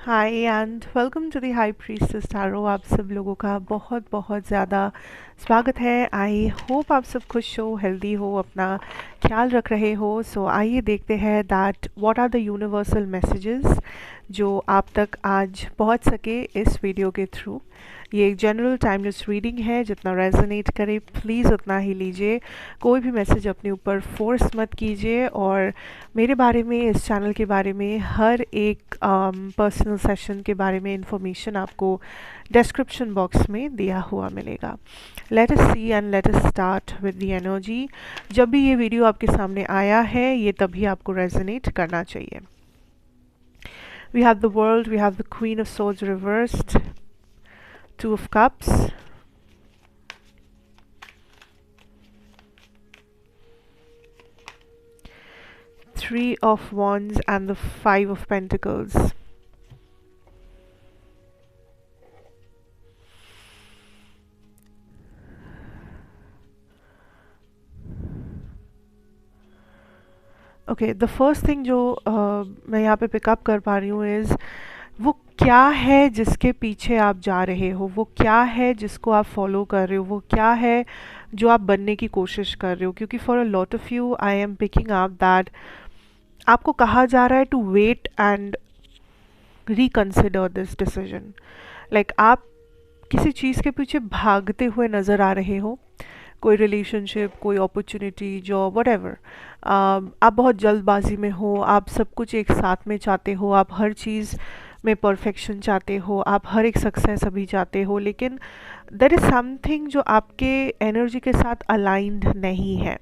Hi and welcome to the high priestess tarot. आप सब लोगों का बहुत बहुत ज़्यादा स्वागत है। आई होप आप सब खुश हो, हेल्दी हो, अपना ख्याल रख रहे हो। सो आइए देखते हैं that what are the universal messages जो आप तक आज पहुंच सके इस वीडियो के थ्रू। ये एक जनरल टाइमलेस रीडिंग है, जितना रेजोनेट करे प्लीज़ उतना ही लीजिए। कोई भी मैसेज अपने ऊपर फोर्स मत कीजिए। और मेरे बारे में, इस चैनल के बारे में, हर एक पर्सनल सेशन के बारे में इंफॉर्मेशन आपको डिस्क्रिप्शन बॉक्स में दिया हुआ मिलेगा। Let us see and let us start with the energy. जब भी ये वीडियो आपके सामने आया है, ये तभी आपको रेजोनेट करना चाहिए। We have the world, we have the Queen of Swords reversed, Two of Cups, Three of Wands and the Five of Pentacles. Okay, the first thing जो मैं यहाँ पे पिकअप कर पा रही हूँ इज़ वो क्या है जिसके पीछे आप जा रहे हो, वो क्या है जिसको आप फॉलो कर रहे हो, वो क्या है जो आप बनने की कोशिश कर रहे हो। क्योंकि for a lot of you I am picking up that आपको कहा जा रहा है to wait and reconsider this decision. Like आप किसी चीज़ के पीछे भागते हुए नज़र आ रहे हो, कोई रिलेशनशिप, कोई अपॉर्चुनिटी, जॉब, व्हाटएवर। आप बहुत जल्दबाजी में हो, आप सब कुछ एक साथ में चाहते हो, आप हर चीज़ में परफेक्शन चाहते हो, आप हर एक सक्सेस अभी चाहते हो, लेकिन देयर इज़ समथिंग जो आपके एनर्जी के साथ अलाइंड नहीं है।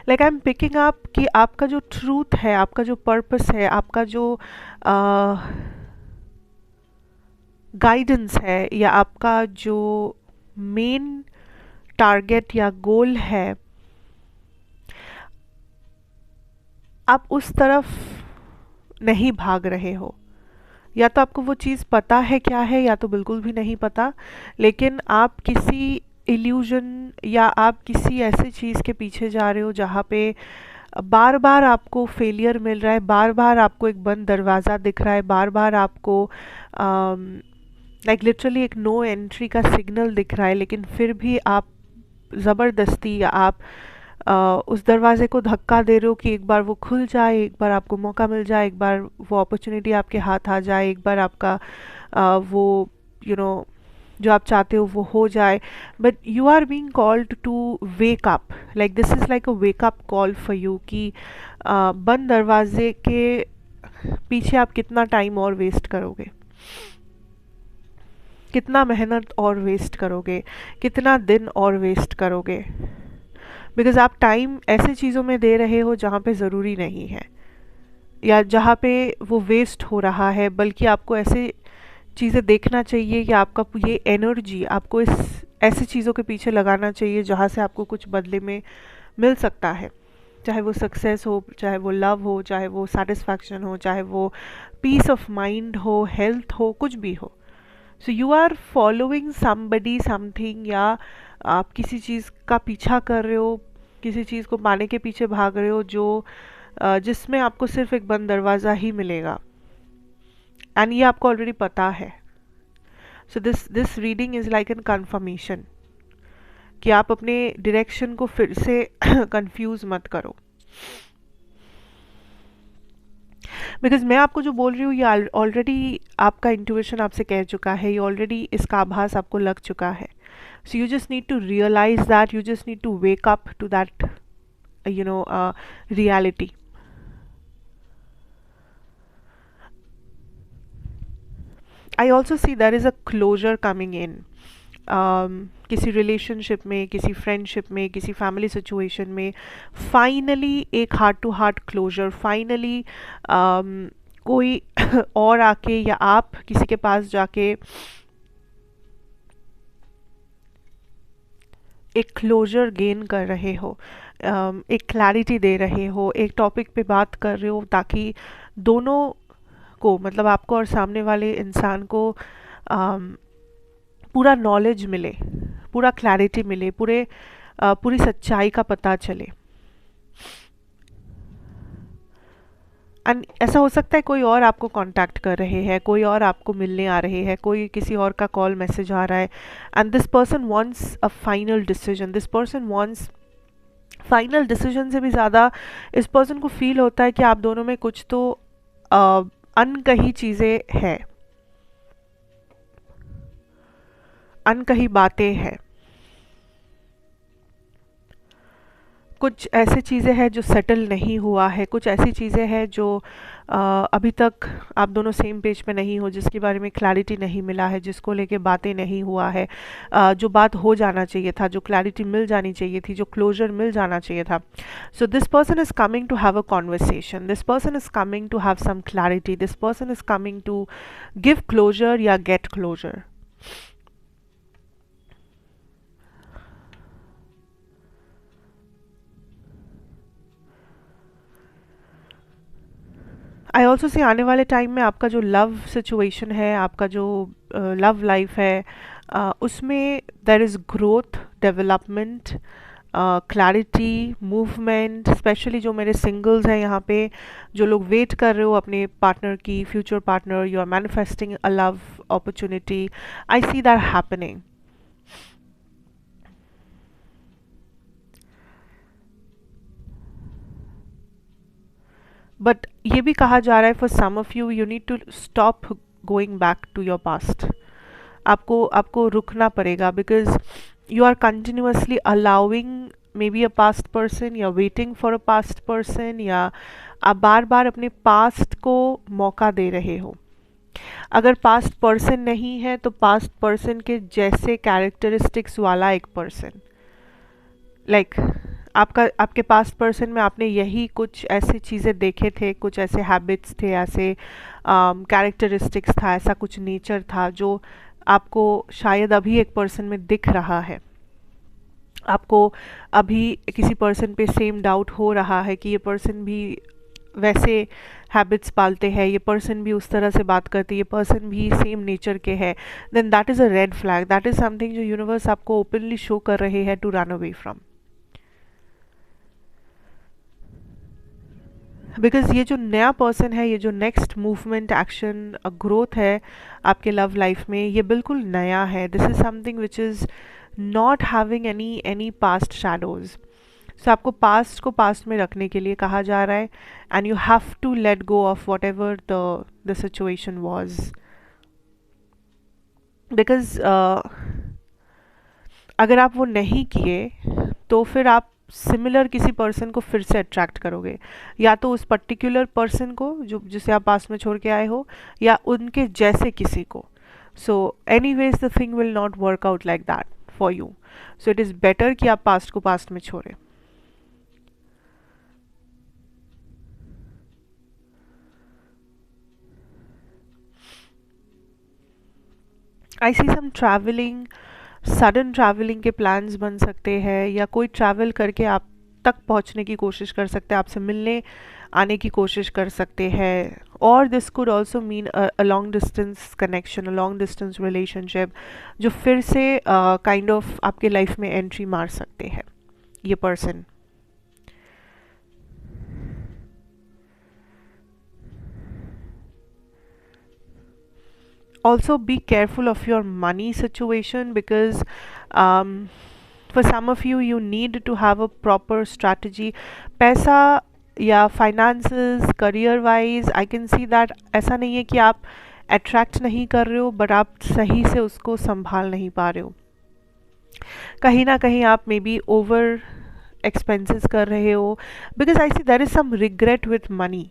Like I am picking up कि आपका जो ट्रूथ है, आपका जो पर्पस है, आपका जो गाइडेंस है, या आपका जो मेन टारगेट या गोल है, आप उस तरफ नहीं भाग रहे हो। या तो आपको वो चीज़ पता है क्या है, या तो बिल्कुल भी नहीं पता, लेकिन आप किसी इल्यूजन या आप किसी ऐसी चीज़ के पीछे जा रहे हो जहाँ पे बार बार आपको फेलियर मिल रहा है, बार बार आपको एक बंद दरवाज़ा दिख रहा है, बार बार आपको लाइक लिटरली एक नो एंट्री का सिग्नल दिख रहा है, लेकिन फिर भी आप ज़बरदस्ती या आप उस दरवाजे को धक्का दे रहे हो कि एक बार वो खुल जाए, एक बार आपको मौका मिल जाए, एक बार वो अपॉर्चुनिटी आपके हाथ आ जाए, एक बार आपका वो जो आप चाहते हो वो हो जाए। But you are being called to wake up. Like this is like a wake up call for you कि बंद दरवाजे के पीछे आप कितना टाइम और वेस्ट करोगे, कितना मेहनत और वेस्ट करोगे, कितना दिन और वेस्ट करोगे। बिकॉज आप टाइम ऐसे चीज़ों में दे रहे हो जहाँ पे ज़रूरी नहीं है, या जहाँ पे वो वेस्ट हो रहा है। बल्कि आपको ऐसे चीज़ें देखना चाहिए कि आपका ये एनर्जी आपको इस ऐसी चीज़ों के पीछे लगाना चाहिए जहाँ से आपको कुछ बदले में मिल सकता है। चाहे वो सक्सेस हो, चाहे वो लव हो, चाहे वो सेटिस्फैक्शन हो, चाहे वो पीस ऑफ माइंड हो, हेल्थ हो, कुछ भी हो। So you are following somebody, something, या आप किसी चीज़ का पीछा कर रहे हो, किसी चीज़ को पाने के पीछे भाग रहे हो जो जिसमें आपको सिर्फ एक बंद दरवाज़ा ही मिलेगा, एंड ये आपको ऑलरेडी पता है। So this reading is like an confirmation कि आप अपने डायरेक्शन को फिर से कंफ्यूज मत करो। बिकॉज मैं आपको जो बोल रही हूँ ये ऑलरेडी आपका इंट्यूशन आपसे कह चुका है, ये ऑलरेडी इसका आभास आपको लग चुका है। So you just need to realise that, you just need to wake up to that reality. I also see there is a closure coming in. किसी रिलेशनशिप में, किसी फ्रेंडशिप में, किसी फैमिली सिचुएशन में फाइनली एक heart to heart closure, finally कोई और आके या आप किसी के पास जाके एक क्लोजर गेन कर रहे हो, एक क्लैरिटी दे रहे हो, एक टॉपिक पे बात कर रहे हो, ताकि दोनों को, मतलब आपको और सामने वाले इंसान को पूरा नॉलेज मिले, पूरा क्लैरिटी मिले, पूरी सच्चाई का पता चले। ऐसा हो सकता है कोई और आपको कांटेक्ट कर रहे हैं, कोई और आपको मिलने आ रहे हैं, कोई किसी और का कॉल मैसेज आ रहा है, and this person wants a final decision. This person wants, final decision से भी ज़्यादा इस पर्सन को फील होता है कि आप दोनों में कुछ तो अनकही चीज़ें हैं, अनकही बातें हैं, कुछ ऐसी चीज़ें हैं जो सेटल नहीं हुआ है, कुछ ऐसी चीज़ें हैं जो अभी तक आप दोनों सेम पेज पे नहीं हो, जिसके बारे में क्लैरिटी नहीं मिला है, जिसको लेके बातें नहीं हुआ है, जो बात हो जाना चाहिए था, जो क्लैरिटी मिल जानी चाहिए थी, जो क्लोजर मिल जाना चाहिए था। So this person is coming to have a conversation, this person is coming to have some clarity, this person is coming to give closure या get closure. I also see आने वाले टाइम में आपका जो love situation है, आपका जो love life है, उसमें there is growth, development, clarity, movement. Specially जो मेरे सिंगल्स हैं यहाँ पे, जो लोग वेट कर रहे हो अपने पार्टनर की, future partner, you are manifesting a love opportunity, I see that happening. But ये भी कहा जा रहा है for some of you, you need to stop going back to your past. आपको आपको रुकना पड़ेगा, because you are continuously allowing may be a past person, या waiting for a past person, या आप बार बार अपने पास्ट को मौका दे रहे हो। अगर पास्ट पर्सन नहीं है तो पास्ट पर्सन के जैसे कैरेक्टरिस्टिक्स वाला एक पर्सन, लाइक आपका, आपके पास्ट पर्सन में आपने यही कुछ ऐसी चीज़ें देखे थे, कुछ ऐसे हैबिट्स थे, ऐसे कैरेक्टरिस्टिक्स था, ऐसा कुछ नेचर था जो आपको शायद अभी एक पर्सन में दिख रहा है। आपको अभी किसी पर्सन पे सेम डाउट हो रहा है कि ये पर्सन भी वैसे हैबिट्स पालते हैं, ये पर्सन भी उस तरह से बात करते हैं, ये पर्सन भी सेम नेचर के है, then that is a red flag, that is something जो यूनिवर्स आपको ओपनली शो कर रहे हैं to run away from. Because ये जो नया पर्सन है, ये जो नेक्स्ट मूवमेंट, एक्शन, ग्रोथ है आपके लव लाइफ में, ये बिल्कुल नया है। This is something which is not having any past shadows. So आपको पास्ट को पास्ट में रखने के लिए कहा जा रहा है, and you have to let go of whatever the situation was. Because अगर आप वो नहीं किए तो फिर आप सिमिलर किसी पर्सन को फिर से अट्रैक्ट करोगे, या तो उस पर्टिकुलर पर्सन को जो जिसे आप पास्ट में छोड़ के आए हो, या उनके जैसे किसी को। So any ways the thing will not work out like that for you. So it is better कि आप पास्ट को पास्ट में छोड़ें। आई सी सम ट्रैवलिंग, सडन ट्रैवलिंग के प्लान्स बन सकते हैं, या कोई ट्रैवल करके आप तक पहुंचने की कोशिश कर सकते हैं, आपसे मिलने आने की कोशिश कर सकते हैं। और this could also mean a long distance connection, a long distance relationship, जो फिर से काइंड ऑफ आपके लाइफ में एंट्री मार सकते हैं ये person. Also be careful of your money situation, because for some of you, you need to have a proper strategy। पैसा या finances, career wise, I can see that ऐसा नहीं है कि आप अट्रैक्ट नहीं कर रहे हो, बट आप सही से उसको संभाल नहीं पा रहे हो। कहीं ना कहीं आप मे बी ओवर एक्सपेंसेस कर रहे हो, because I see there is some regret with money.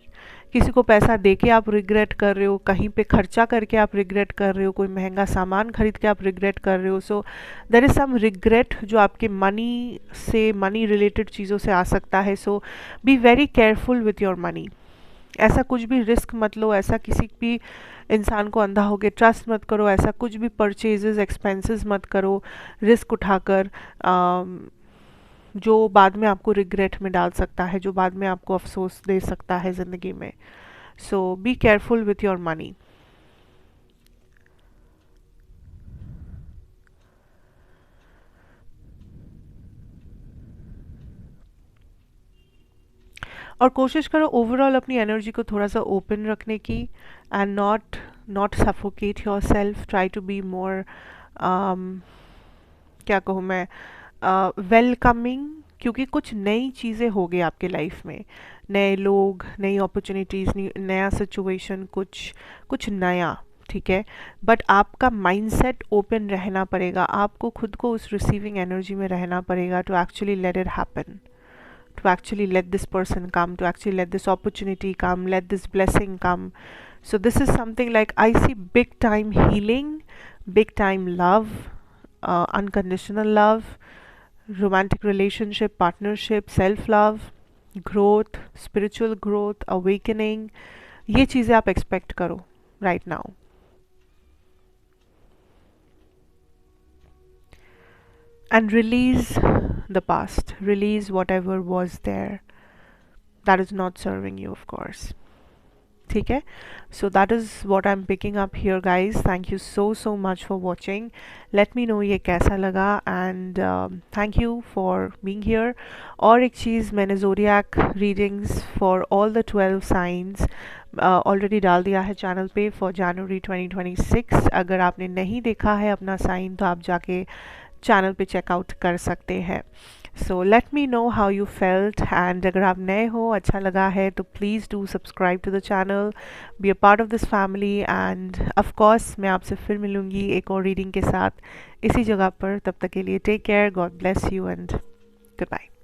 किसी को पैसा दे के आप रिग्रेट कर रहे हो, कहीं पे खर्चा करके आप रिग्रेट कर रहे हो, कोई महंगा सामान खरीद के आप रिग्रेट कर रहे हो। सो देर इज़ सम रिग्रेट जो आपके मनी से, मनी रिलेटेड चीज़ों से आ सकता है। So be very careful with your money. ऐसा कुछ भी रिस्क मत लो, ऐसा किसी भी इंसान को अंधा होके ट्रस्ट मत करो, ऐसा कुछ भी परचेजेस, एक्सपेंसेस मत करो रिस्क उठाकर, जो बाद में आपको रिग्रेट में डाल सकता है, जो बाद में आपको अफसोस दे सकता है ज़िंदगी में। So be careful with your money. और कोशिश करो ओवरऑल अपनी एनर्जी को थोड़ा सा ओपन रखने की, and not not suffocate yourself, try to be more, क्या कहूँ मैं, वेलकमिंग, क्योंकि कुछ नई चीज़ें हो गई आपके लाइफ में, नए लोग, नई अपॉर्चुनिटीज़, नया सिचुएशन, कुछ कुछ नया, ठीक है। बट आपका माइंडसेट ओपन रहना पड़ेगा, आपको खुद को उस रिसीविंग एनर्जी में रहना पड़ेगा to actually let it happen, to actually let this person come, to actually let this opportunity come, let this blessing come. So this is something like I see big time healing, big time love, unconditional love, romantic relationship, partnership, self love, growth, spiritual growth, awakening. ये चीज़ें आप expect करो right now. And release the past, release whatever was there that is not serving you, of course. ठीक है, so that is what I'm picking up here, guys. Thank you so much for watching. Let me know ये कैसा लगा, and thank you for being here. और एक चीज़, मैंने zodiac readings for all the 12 signs already डाल दिया है channel पे फॉर जनवरी 2026. अगर आपने नहीं देखा है अपना साइन तो आप जाके चैनल पे चेकआउट कर सकते हैं. So let me know how you felt, and अगर आप नए हो, अच्छा लगा है तो please do subscribe to the channel, be a part of this family, and of course मैं आपसे फिर मिलूँगी एक और रीडिंग के साथ इसी जगह पर. तब तक के लिए take care, God bless you and good bye.